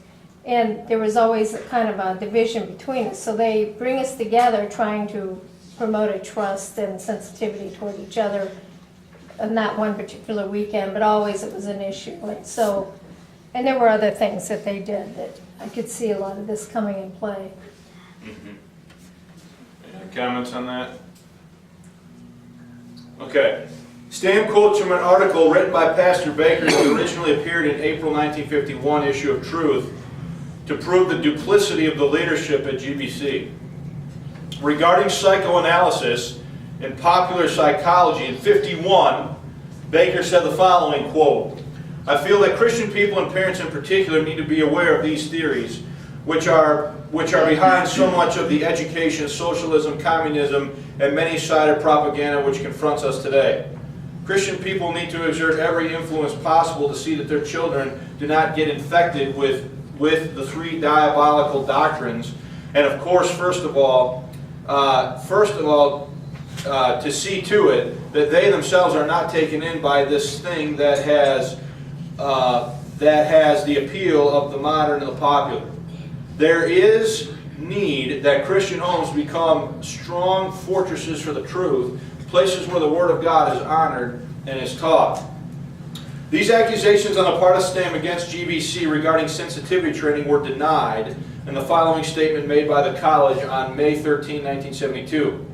And there was always a kind of a division between us. So they bring us together trying to promote a trust and sensitivity toward each other on that one particular weekend, but always it was an issue. And there were other things that they did that I could see a lot of this coming in play. Mm-hmm. Any comments on that? Okay. Stan quotes from an article written by Pastor Baker that originally appeared in April 1951 issue of Truth to prove the duplicity of the leadership at GBC. Regarding psychoanalysis and popular psychology in '51, Baker said the following, quote, "I feel that Christian people and parents in particular need to be aware of these theories, which are behind so much of the education, socialism, communism, and many-sided propaganda which confronts us today. Christian people need to exert every influence possible to see that their children do not get infected with the 3 diabolical doctrines, and of course, first of all, to see to it that they themselves are not taken in by this thing that has the appeal of the modern and the popular. There is need that Christian homes become strong fortresses for the truth, places where the Word of God is honored and is taught." These accusations on the part of STEM against GBC regarding sensitivity training were denied in the following statement made by the college on May 13, 1972.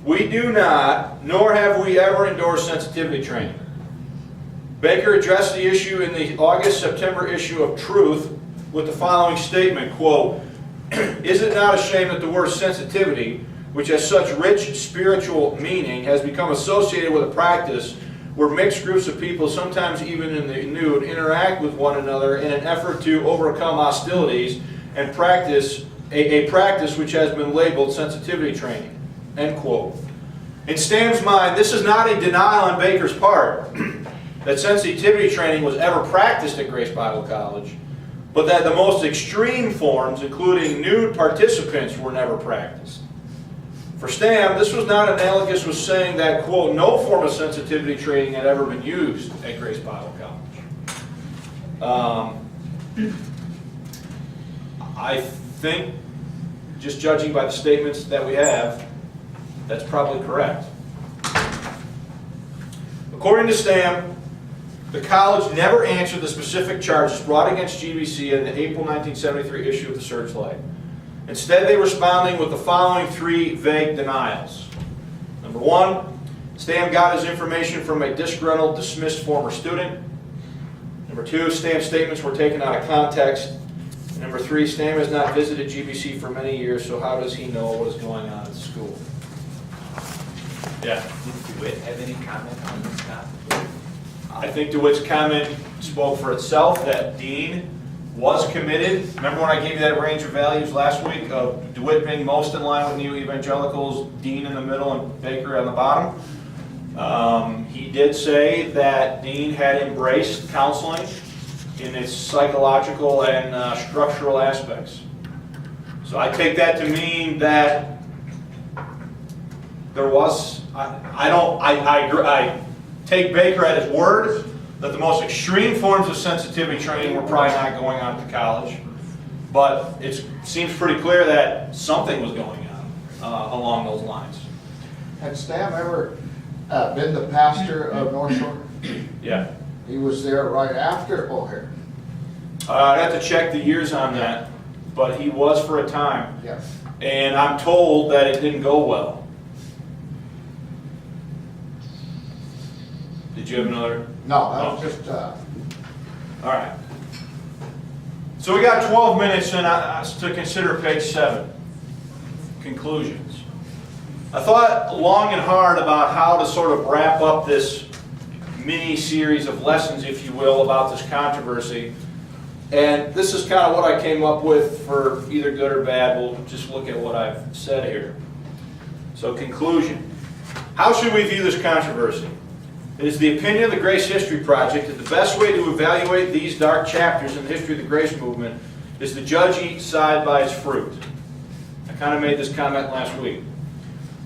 "We do not, nor have we ever endorsed sensitivity training." Baker addressed the issue in the August-September issue of Truth with the following statement, quote, Is it not a shame that the word sensitivity, which has such rich spiritual meaning, has become associated with a practice where mixed groups of people, sometimes even in the nude, interact with one another in an effort to overcome hostilities and practice a practice which has been labeled sensitivity training? End quote. In Stam's mind, this is not a denial on Baker's part that sensitivity training was ever practiced at Grace Bible College, but that the most extreme forms, including nude participants, were never practiced. For Stam, this was not analogous with saying that, quote, no form of sensitivity training had ever been used at Grace Bible College. I think, just judging by the statements that we have, that's probably correct. According to Stam, the college never answered the specific charges brought against GBC in the April 1973 issue of the Searchlight. Instead, they were responding with the following three vague denials. Number one, Stam got his information from a disgruntled, dismissed former student. Number two, Stam's statements were taken out of context. And number three, Stam has not visited GBC for many years, so how does he know what is going on at the school? Yeah. Did DeWitt have any comment on this topic? I think DeWitt's comment spoke for itself, that Dean was committed. Remember when I gave you that range of values last week of DeWitt being most in line with New Evangelicals, Dean in the middle, and Baker on the bottom? He did say that Dean had embraced counseling in its psychological and structural aspects. So I take that to mean that there was, I take Baker at his word that the most extreme forms of sensitivity training were probably not going on at the college, but it seems pretty clear that something was going on along those lines. Had Stam ever been the pastor of North Shore? Yeah. He was there right after O'Hare. I'd have to check the years on that, but he was for a time. Yes. And I'm told that it didn't go well. Did you have another? No, that was just, All right. So we got 12 minutes to consider page 7, conclusions. I thought long and hard about how to sort of wrap up this mini series of lessons, if you will, about this controversy. And this is kind of what I came up with for either good or bad. We'll just look at what I've said here. So conclusion. How should we view this controversy? It is the opinion of the Grace History Project that the best way to evaluate these dark chapters in the history of the Grace Movement is to judge each side by its fruit. I kind of made this comment last week.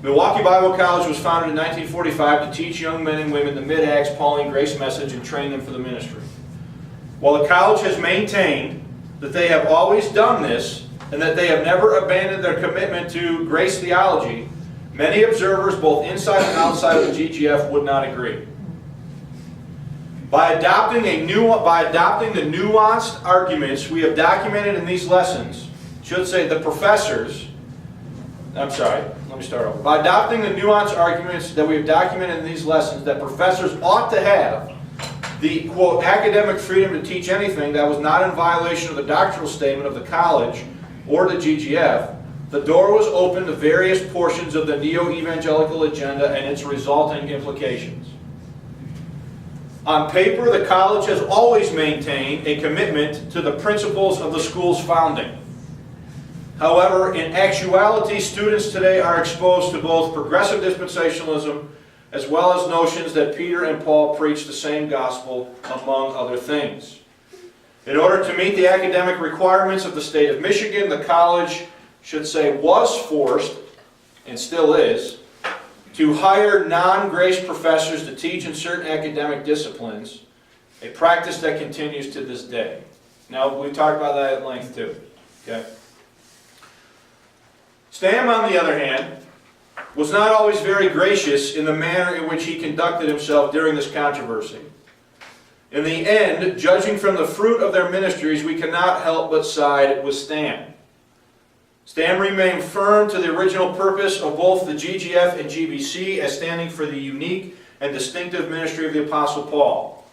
Milwaukee Bible College was founded in 1945 to teach young men and women the Mid-Acts Pauline grace message and train them for the ministry. While the college has maintained that they have always done this and that they have never abandoned their commitment to grace theology, many observers, both inside and outside of the GGF, would not agree. By adopting the nuanced arguments we have documented in these lessons, should say the professors, I'm sorry, let me start over. By adopting the nuanced arguments that we have documented in these lessons that professors ought to have the, quote, academic freedom to teach anything that was not in violation of the doctrinal statement of the college or the GGF, the door was open to various portions of the neo-evangelical agenda and its resulting implications. On paper, the college has always maintained a commitment to the principles of the school's founding. However, in actuality, students today are exposed to both progressive dispensationalism as well as notions that Peter and Paul preached the same gospel, among other things. In order to meet the academic requirements of the state of Michigan, the college, should say, was forced, and still is, to hire non-grace professors to teach in certain academic disciplines, a practice that continues to this day. Now, we've talked about that at length too. Okay? Stam, on the other hand, was not always very gracious in the manner in which he conducted himself during this controversy. In the end, judging from the fruit of their ministries, we cannot help but side with Stam. Stam remained firm to the original purpose of both the GGF and GBC as standing for the unique and distinctive ministry of the Apostle Paul.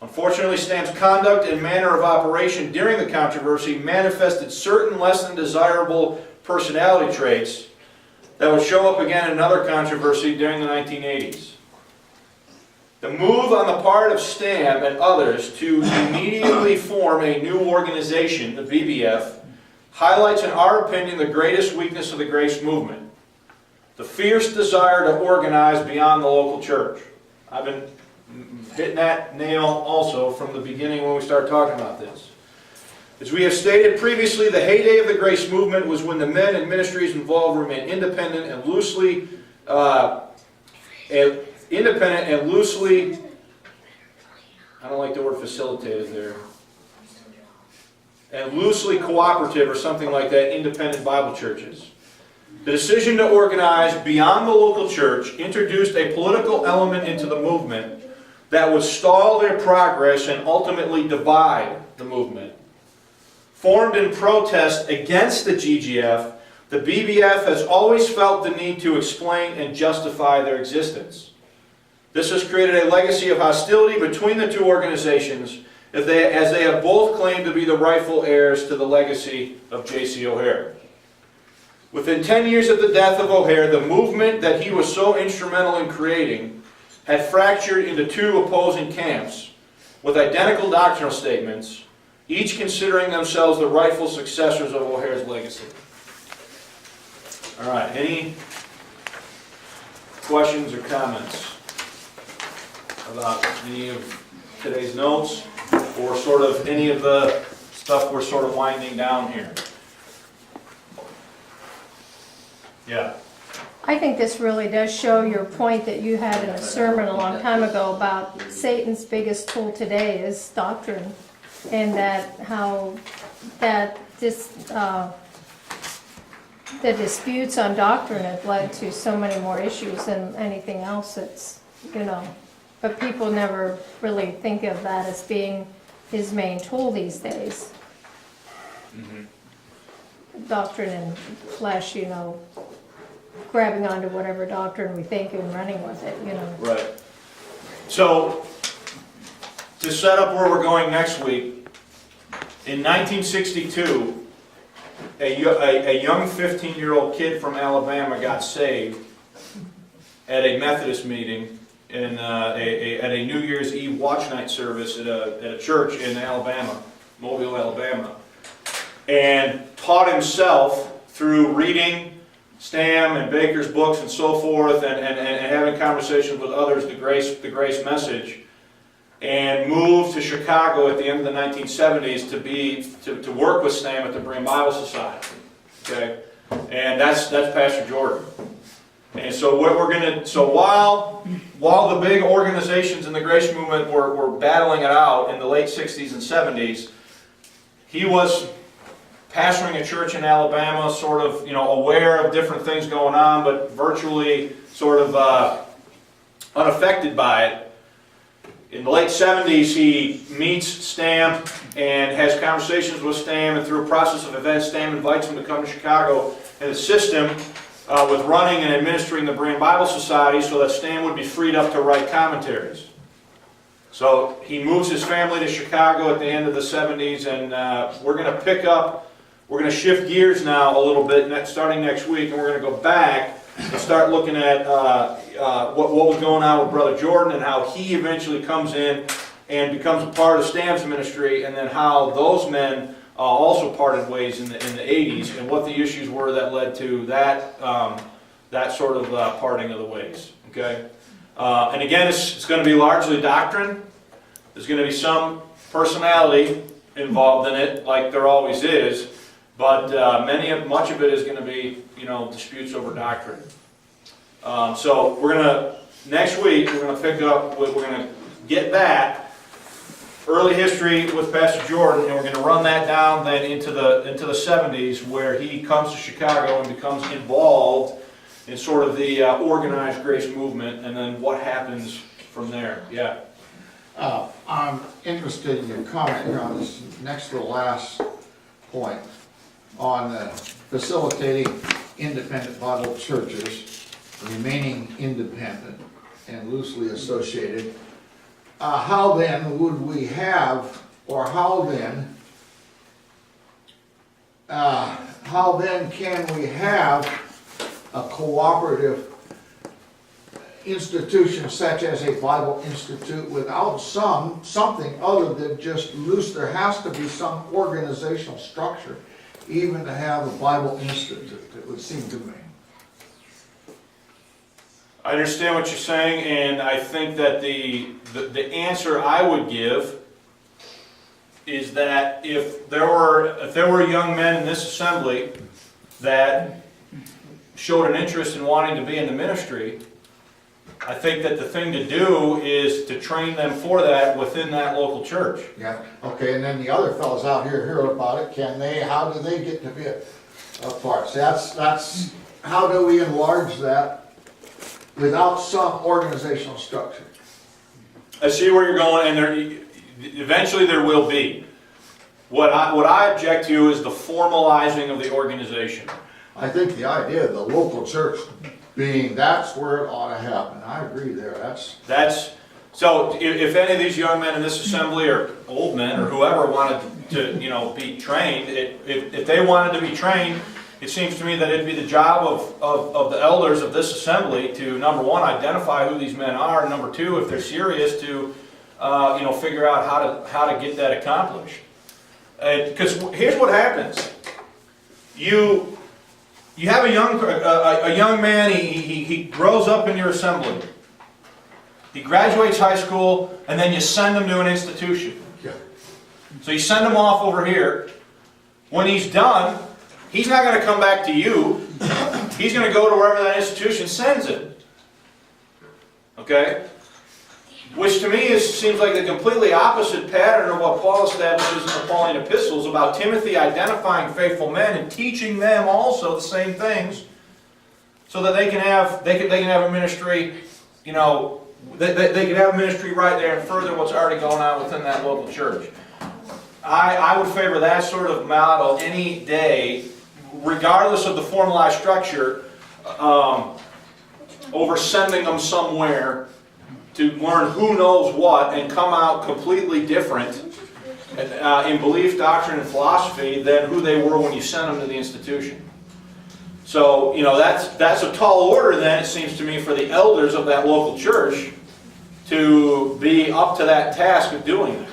Unfortunately, STAM's conduct and manner of operation during the controversy manifested certain less than desirable personality traits that would show up again in another controversy during the 1980s. The move on the part of STAM and others to immediately form a new organization, the BBF, highlights, in our opinion, the greatest weakness of the Grace Movement: the fierce desire to organize beyond the local church. I've been hitting that nail also from the beginning when we started talking about this. As we have stated previously, the heyday of the Grace Movement was when the men and ministries involved remained independent and loosely I don't like the word facilitated there, and loosely cooperative or something like that, independent Bible churches. The decision to organize beyond the local church introduced a political element into the movement that would stall their progress and ultimately divide the movement. Formed in protest against the GGF, the BBF has always felt the need to explain and justify their existence. This has created a legacy of hostility between the two organizations, as they have both claimed to be the rightful heirs to the legacy of J.C. O'Hare. Within 10 years of the death of O'Hare, the movement that he was so instrumental in creating had fractured into two opposing camps with identical doctrinal statements, each considering themselves the rightful successors of O'Hare's legacy. All right, any questions or comments about any of today's notes, or sort of any of the stuff we're sort of winding down here? Yeah. I think this really does show your point that you had in a sermon a long time ago about Satan's biggest tool today is doctrine, and that how that the disputes on doctrine have led to so many more issues than anything else that's, but people never really think of that as being his main tool these days. Doctrine and flesh, grabbing onto whatever doctrine we think and running with it, Right. So, to set up where we're going next week, in 1962, a young 15-year-old kid from Alabama got saved at a Methodist meeting at a New Year's Eve watch night service at a church in Alabama, Mobile, Alabama, and taught himself through reading Stam and Baker's books and so forth, and having conversations with others, the grace message, and moved to Chicago at the end of the 1970s to work with Stam at the Berean Bible Society. Okay, and that's Pastor Jordan. And so while the big organizations in the Grace Movement were battling it out in the late 60s and 70s, he was pastoring a church in Alabama, sort of, aware of different things going on, but virtually sort of unaffected by it. In the late 70s, he meets Stam and has conversations with Stam, and through a process of events, Stam invites him to come to Chicago and assist him with running and administering the Berean Bible Society so that Stam would be freed up to write commentaries. So he moves his family to Chicago at the end of the 70s, and we're going to shift gears now a little bit starting next week, and we're going to go back and start looking at what was going on with Brother Jordan and how he eventually comes in and becomes a part of Stam's ministry, and then how those men also parted ways in the 80s, and what the issues were that led to that sort of parting of the ways. Okay, and again, it's going to be largely doctrine. There's going to be some personality involved in it, like there always is, but much of it is going to be disputes over doctrine. So next week we're going to pick up. We're going to get that early history with Pastor Jordan, and we're going to run that down then into the 70s, where he comes to Chicago and becomes involved in sort of the organized grace movement, and then what happens from there. Yeah. I'm interested in your comment here on this next to the last point on facilitating independent Bible churches remaining independent and loosely associated. how then would we have, or how then can we have a cooperative institution such as a Bible Institute without something other than just loose? There has to be some organizational structure even to have a Bible Institute, it would seem to me. I understand what you're saying, and I think that the answer I would give is that if there were young men in this assembly that showed an interest in wanting to be in the ministry, I think that the thing to do is to train them for that within that local church. Yeah, okay, and then the other fellows out here hear about it, how do they get to be a part? See, that's, how do we enlarge that without some organizational structure? I see where you're going, and eventually there will be. What I object to is the formalizing of the organization. I think the idea of the local church being, that's where it ought to happen. I agree there, So if any of these young men in this assembly, or old men, or whoever wanted to, be trained, if they wanted to be trained, it seems to me that it'd be the job of the elders of this assembly to, number one, identify who these men are, and number two, if they're serious, to figure out how to get that accomplished. Because here's what happens: you have a young man. He grows up in your assembly. He graduates high school, and then you send him to an institution. yeah. So you send him off over here. When he's done, he's not going to come back to you. He's going to go to wherever that institution sends him. Okay? Which to me seems like the completely opposite pattern of what Paul establishes in the Pauline epistles about Timothy identifying faithful men and teaching them also the same things, so that they can have a ministry, they can have a ministry right there and further what's already going on within that local church. I would favor that sort of model any day, regardless of the formalized structure, over sending them somewhere to learn who knows what and come out completely different in belief, doctrine, and philosophy than who they were when you sent them to the institution. So, that's a tall order then, it seems to me, for the elders of that local church to be up to that task of doing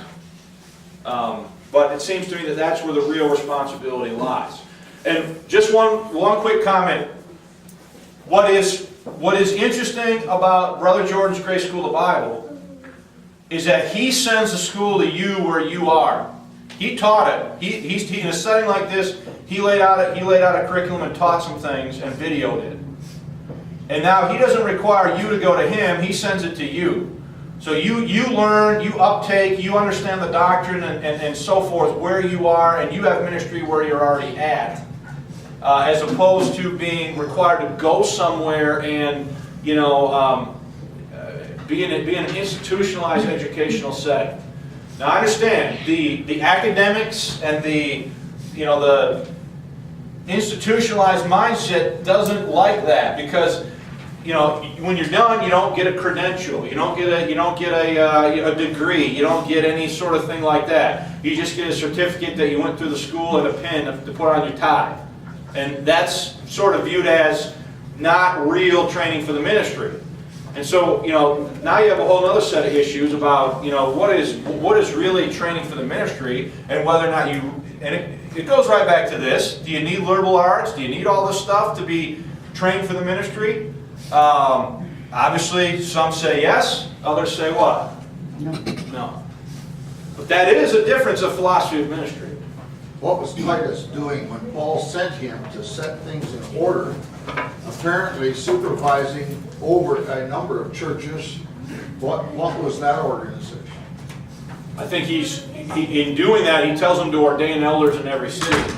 that. But it seems to me that that's where the real responsibility lies. And just one quick comment. What is interesting about Brother Jordan's Grace School of Bible is that he sends the school to you where you are. He taught it. He in a setting like this, he laid out a curriculum and taught some things and videoed it. And now he doesn't require you to go to him, he sends it to you. So you learn, you uptake, you understand the doctrine and so forth where you are, and you have ministry where you're already at. As opposed to being required to go somewhere and, be in an institutionalized educational setting. Now I understand the academics and the institutionalized mindset doesn't like that, because when you're done, you don't get a credential, you don't get a degree, you don't get any sort of thing like that. You just get a certificate that you went through the school and a pin to put on your tie. And that's sort of viewed as not real training for the ministry. And so, now you have a whole other set of issues about, what is really training for the ministry, and whether or not it goes right back to this. Do you need liberal arts? Do you need all this stuff to be trained for the ministry? Obviously, some say yes, others say what? No. But that is a difference of philosophy of ministry. What was Titus doing when Paul sent him to set things in order? Apparently supervising over a number of churches. What was that organization? I think in doing that, he tells them to ordain elders in every city.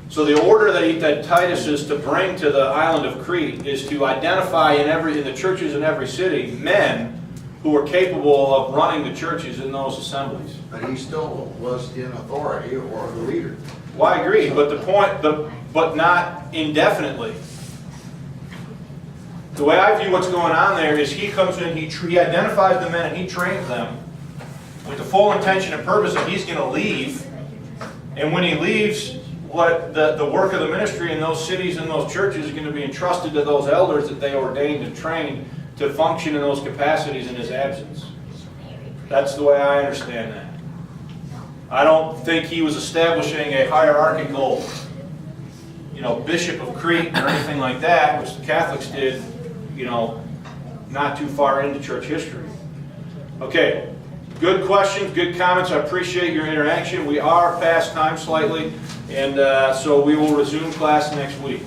So the order that Titus is to bring to the island of Crete is to identify in the churches in every city men who are capable of running the churches in those assemblies. But he still was in authority or the leader. Well, I agree, but not indefinitely. The way I view what's going on there is he comes in, he identifies the men and he trains them, with the full intention and purpose that he's gonna leave. And when he leaves, what the work of the ministry in those cities and those churches is gonna be entrusted to those elders that they ordained and trained to function in those capacities in his absence. That's the way I understand that. I don't think he was establishing a hierarchical, Bishop of Crete or anything like that, which the Catholics did, not too far into church history. Okay, good questions, good comments. I appreciate your interaction. We are past time slightly, and so we will resume class next week.